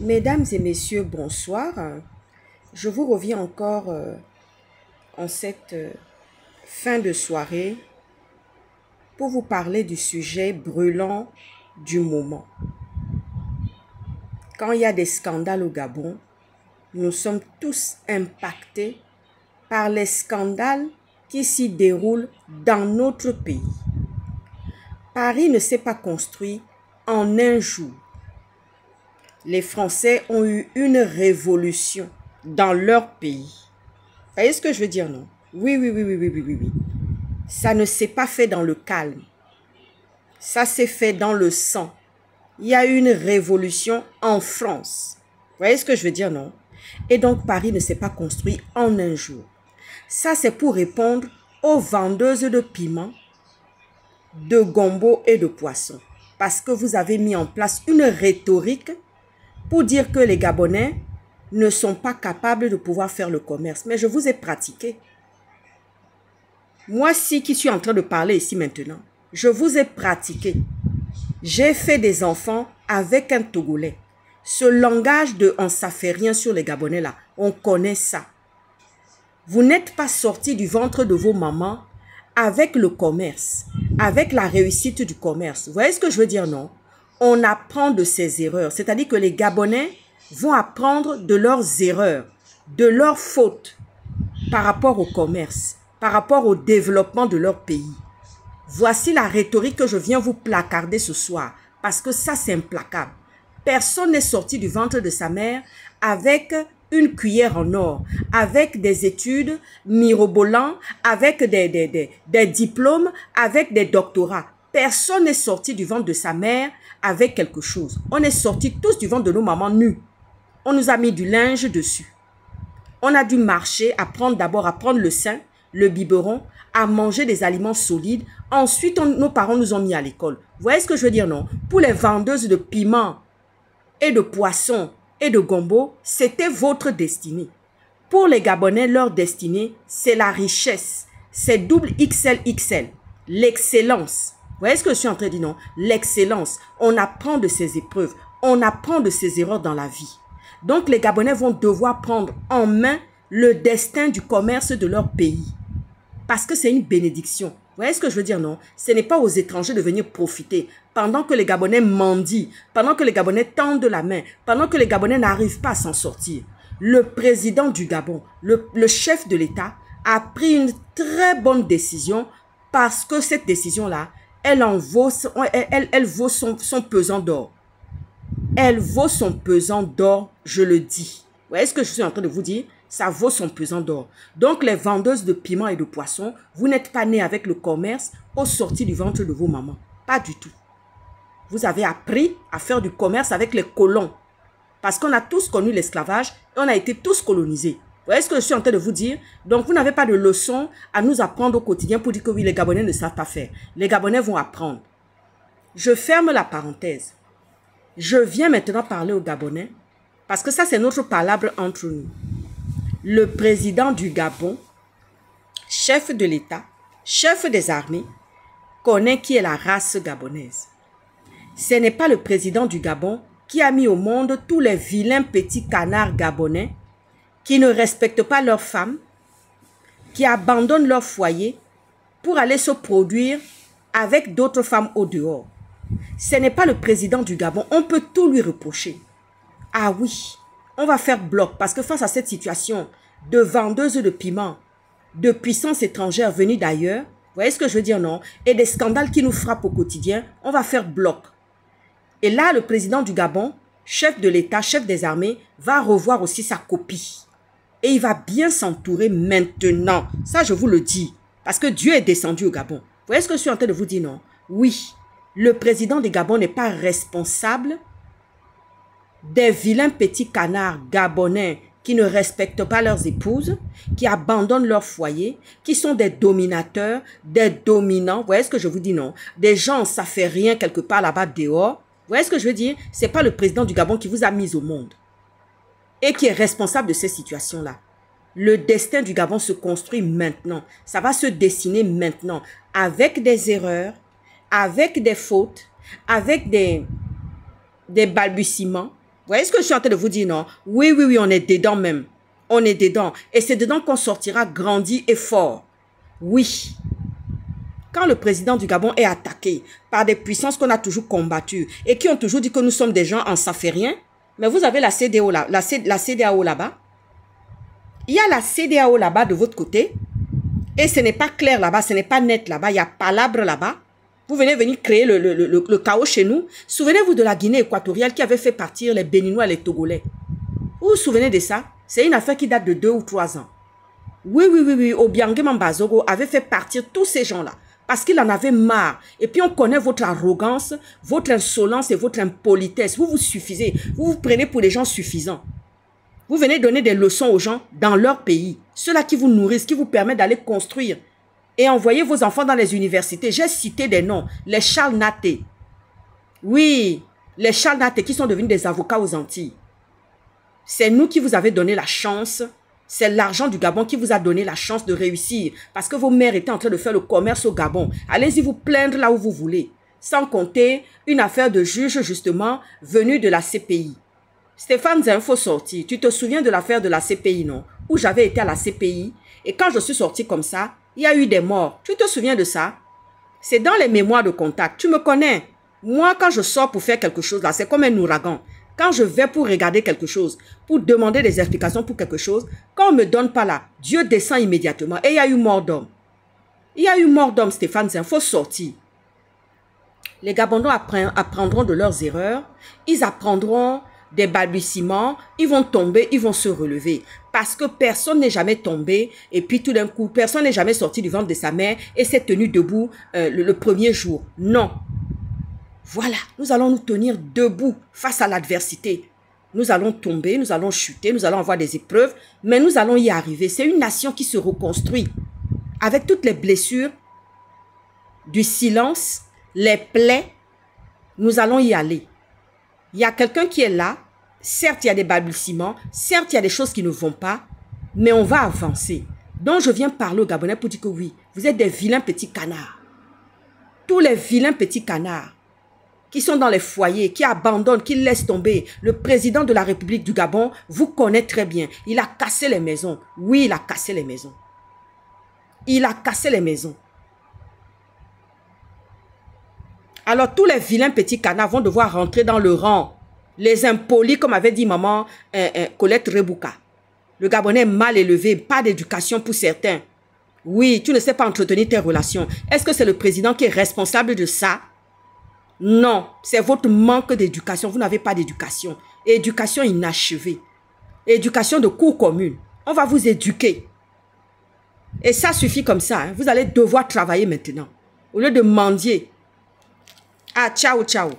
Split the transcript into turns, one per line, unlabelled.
Mesdames et messieurs, bonsoir. Je vous reviens encore en cette fin de soirée pour vous parler du sujet brûlant du moment. Quand il y a des scandales au Gabon, nous sommes tous impactés par les scandales qui s'y déroulent dans notre pays. Paris ne s'est pas construit en un jour. Les Français ont eu une révolution dans leur pays. Vous voyez ce que je veux dire, non? Oui. Ça ne s'est pas fait dans le calme. Ça s'est fait dans le sang. Il y a eu une révolution en France. Vous voyez ce que je veux dire, non? Et donc, Paris ne s'est pas construit en un jour. Ça, c'est pour répondre aux vendeuses de piments, de gombo et de poissons. Parce que vous avez mis en place une rhétorique pour dire que les Gabonais ne sont pas capables de pouvoir faire le commerce. Mais je vous ai pratiqué. Moi-ci qui suis en train de parler ici maintenant, je vous ai pratiqué. J'ai fait des enfants avec un Togolais. Ce langage de « on ne fait rien sur les Gabonais » là, on connaît ça. Vous n'êtes pas sortis du ventre de vos mamans avec le commerce, avec la réussite du commerce. Vous voyez ce que je veux dire, non? On apprend de ses erreurs. C'est-à-dire que les Gabonais vont apprendre de leurs erreurs, de leurs fautes par rapport au commerce, par rapport au développement de leur pays. Voici la rhétorique que je viens vous placarder ce soir, parce que ça, c'est implacable. Personne n'est sorti du ventre de sa mère avec une cuillère en or, avec des études mirobolants, avec des diplômes, avec des doctorats. Personne n'est sorti du ventre de sa mère avec quelque chose. On est sortis tous du ventre de nos mamans nues. On nous a mis du linge dessus. On a dû marcher, apprendre d'abord à prendre le sein, le biberon, à manger des aliments solides. Ensuite, nos parents nous ont mis à l'école. Vous voyez ce que je veux dire, non? Pour les vendeuses de piments et de poissons et de gombo, c'était votre destinée. Pour les Gabonais, leur destinée, c'est la richesse. C'est double XXL. L'excellence. Vous voyez ce que je suis en train de dire, non? L'excellence. On apprend de ses épreuves. On apprend de ses erreurs dans la vie. Donc, les Gabonais vont devoir prendre en main le destin du commerce de leur pays. Parce que c'est une bénédiction. Vous voyez ce que je veux dire, non? Ce n'est pas aux étrangers de venir profiter. Pendant que les Gabonais mendient, pendant que les Gabonais tendent la main, pendant que les Gabonais n'arrivent pas à s'en sortir. Le président du Gabon, le chef de l'État, a pris une très bonne décision parce que cette décision-là, elle vaut son pesant d'or. Elle vaut son pesant d'or, je le dis. Vous voyez ce que je suis en train de vous dire? Ça vaut son pesant d'or. Donc, les vendeuses de piments et de poissons, vous n'êtes pas nés avec le commerce au sorti du ventre de vos mamans. Pas du tout. Vous avez appris à faire du commerce avec les colons. Parce qu'on a tous connu l'esclavage et on a été tous colonisés. Vous voyez ce que je suis en train de vous dire? Donc, vous n'avez pas de leçon à nous apprendre au quotidien pour dire que oui, les Gabonais ne savent pas faire. Les Gabonais vont apprendre. Je ferme la parenthèse. Je viens maintenant parler aux Gabonais parce que ça, c'est notre palabre entre nous. Le président du Gabon, chef de l'État, chef des armées, connaît qui est la race gabonaise. Ce n'est pas le président du Gabon qui a mis au monde tous les vilains petits canards gabonais qui ne respectent pas leurs femmes, qui abandonnent leur foyer pour aller se produire avec d'autres femmes au dehors. Ce n'est pas le président du Gabon. On peut tout lui reprocher. Ah oui, on va faire bloc parce que face à cette situation de vendeuses de piments, de puissances étrangères venues d'ailleurs, vous voyez ce que je veux dire, non? Et des scandales qui nous frappent au quotidien, on va faire bloc. Et là, le président du Gabon, chef de l'État, chef des armées, va revoir aussi sa copie. Et il va bien s'entourer maintenant. Ça, je vous le dis. Parce que Dieu est descendu au Gabon. Vous voyez ce que je suis en train de vous dire, non? Oui, le président du Gabon n'est pas responsable des vilains petits canards gabonais qui ne respectent pas leurs épouses, qui abandonnent leur foyer, qui sont des dominateurs, des dominants. Vous voyez ce que je vous dis, non? Des gens, ça fait rien quelque part là-bas dehors. Vous voyez ce que je veux dire? Ce n'est pas le président du Gabon qui vous a mis au monde et qui est responsable de ces situations-là. Le destin du Gabon se construit maintenant. Ça va se dessiner maintenant avec des erreurs, avec des fautes, avec des balbutiements, voyez ce que je suis en train de vous dire, non? Oui, oui, oui, on est dedans même. On est dedans. Et c'est dedans qu'on sortira grandi et fort. Oui. Quand le président du Gabon est attaqué par des puissances qu'on a toujours combattues et qui ont toujours dit que nous sommes des gens en saférien, mais vous avez la CEDEAO là-bas. Il y a la CEDEAO là-bas de votre côté et ce n'est pas clair là-bas, ce n'est pas net là-bas, il y a palabre là-bas. Vous venez créer le chaos chez nous. Souvenez-vous de la Guinée équatoriale qui avait fait partir les Béninois et les Togolais. Vous vous souvenez de ça? C'est une affaire qui date de 2 ou 3 ans. Oui, oui, oui, oui. Obiangé Mambazogo avait fait partir tous ces gens-là parce qu'il en avait marre. Et puis on connaît votre arrogance, votre insolence et votre impolitesse. Vous vous suffisez. Vous vous prenez pour des gens suffisants. Vous venez donner des leçons aux gens dans leur pays. Ceux-là qui vous nourrissent, qui vous permettent d'aller construire et envoyer vos enfants dans les universités. J'ai cité des noms. Les Charles Naté. Oui, les Charles Naté qui sont devenus des avocats aux Antilles. C'est nous qui vous avez donné la chance. C'est l'argent du Gabon qui vous a donné la chance de réussir. Parce que vos mères étaient en train de faire le commerce au Gabon. Allez-y vous plaindre là où vous voulez. Sans compter une affaire de juge justement venue de la CPI. Stéphane Zen, faut sortir. Tu te souviens de l'affaire de la CPI, non? Où j'avais été à la CPI. Et quand je suis sorti comme ça, il y a eu des morts. Tu te souviens de ça? C'est dans les mémoires de contact. Tu me connais. Moi, quand je sors pour faire quelque chose là, c'est comme un ouragan. Quand je vais pour regarder quelque chose, pour demander des explications pour quelque chose, quand on ne me donne pas là, Dieu descend immédiatement. Et il y a eu mort d'homme. Il y a eu mort d'homme, Stéphane Zen. Il faut sortir. Les Gabonais apprendront de leurs erreurs. Ils apprendront des balbutiements. Ils vont tomber, ils vont se relever. Parce que personne n'est jamais tombé. Et puis tout d'un coup, personne n'est jamais sorti du ventre de sa mère et s'est tenu debout le premier jour. Non. Voilà, nous allons nous tenir debout face à l'adversité. Nous allons tomber, nous allons chuter, nous allons avoir des épreuves, mais nous allons y arriver. C'est une nation qui se reconstruit. Avec toutes les blessures, du silence, les plaies, nous allons y aller. Il y a quelqu'un qui est là. Certes, il y a des balbutiements. Certes, il y a des choses qui ne vont pas. Mais on va avancer. Donc, je viens parler aux Gabonais pour dire que oui, vous êtes des vilains petits canards. Tous les vilains petits canards qui sont dans les foyers, qui abandonnent, qui laissent tomber. Le président de la République du Gabon vous connaît très bien. Il a cassé les maisons. Oui, il a cassé les maisons. Il a cassé les maisons. Alors, tous les vilains petits canards vont devoir rentrer dans le rang. Les impolis, comme avait dit maman Colette Rebouka. Le Gabonais est mal élevé, pas d'éducation pour certains. Oui, tu ne sais pas entretenir tes relations. Est-ce que c'est le président qui est responsable de ça? Non, c'est votre manque d'éducation. Vous n'avez pas d'éducation. Éducation inachevée. Éducation de cours commune. On va vous éduquer. Et ça suffit comme ça. Hein. Vous allez devoir travailler maintenant. Au lieu de mendier. Ah, ciao, ciao.